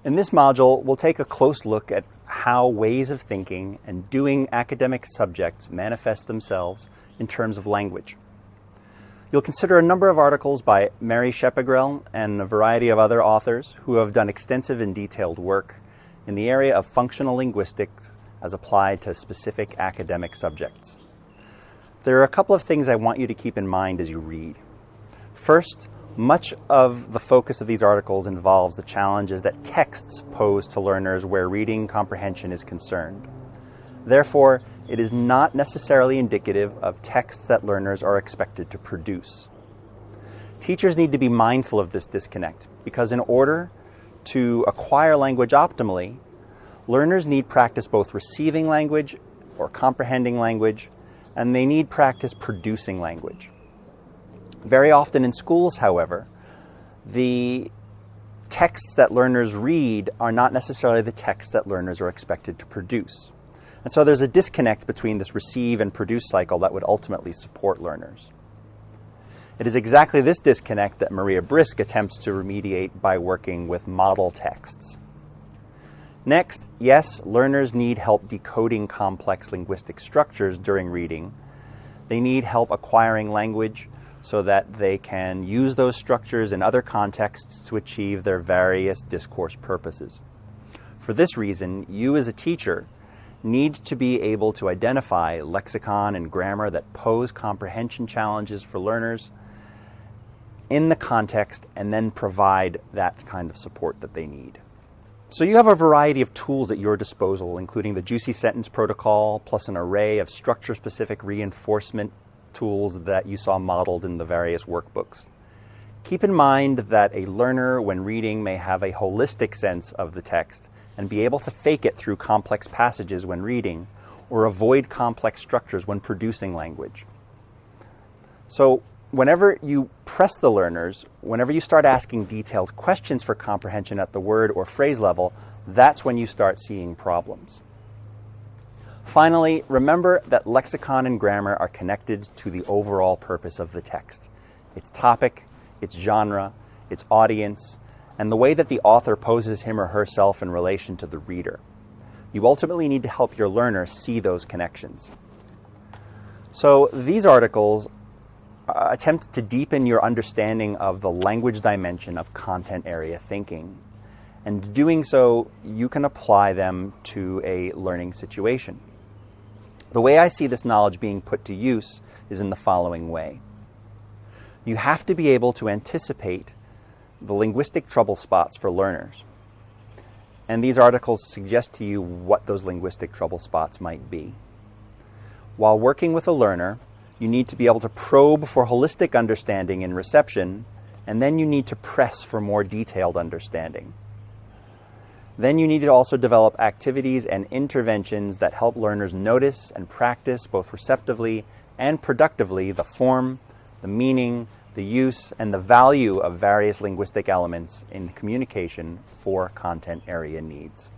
In this module, we'll take a close look at how ways of thinking and doing academic subjects manifest themselves in terms of language. You'll consider a number of articles by Mary Scheppegrell and a variety of other authors who have done extensive and detailed work in the area of functional linguistics as applied to specific academic subjects. There are a couple of things I want you to keep in mind as you read. First, much of the focus of these articles involves the challenges that texts pose to learners where reading comprehension is concerned. Therefore, it is not necessarily indicative of texts that learners are expected to produce. Teachers need to be mindful of this disconnect because in order to acquire language optimally, learners need practice both receiving language or comprehending language, and they need practice producing language. Very often in schools, however, the texts that learners read are not necessarily the texts that learners are expected to produce. And so there's a disconnect between this receive and produce cycle that would ultimately support learners. It is exactly this disconnect that Maria Brisk attempts to remediate by working with model texts. Next, yes, learners need help decoding complex linguistic structures during reading. They need help acquiring language so that they can use those structures in other contexts to achieve their various discourse purposes. For this reason, you as a teacher need to be able to identify lexicon and grammar that pose comprehension challenges for learners in the context and then provide that kind of support that they need. So you have a variety of tools at your disposal, including the Juicy Sentence Protocol, plus an array of structure-specific reinforcement tools that you saw modeled in the various workbooks. Keep in mind that a learner, when reading, may have a holistic sense of the text and be able to fake it through complex passages when reading, or avoid complex structures when producing language. So whenever you press the learners, whenever you start asking detailed questions for comprehension at the word or phrase level, that's when you start seeing problems. Finally, remember that lexicon and grammar are connected to the overall purpose of the text, its topic, its genre, its audience, and the way that the author poses him or herself in relation to the reader. You ultimately need to help your learner see those connections. So these articles attempt to deepen your understanding of the language dimension of content area thinking. And doing so, you can apply them to a learning situation. The way I see this knowledge being put to use is in the following way. You have to be able to anticipate the linguistic trouble spots for learners. And these articles suggest to you what those linguistic trouble spots might be. While working with a learner, you need to be able to probe for holistic understanding and reception, and then you need to press for more detailed understanding. Then you need to also develop activities and interventions that help learners notice and practice both receptively and productively the form, the meaning, the use, and the value of various linguistic elements in communication for content area needs.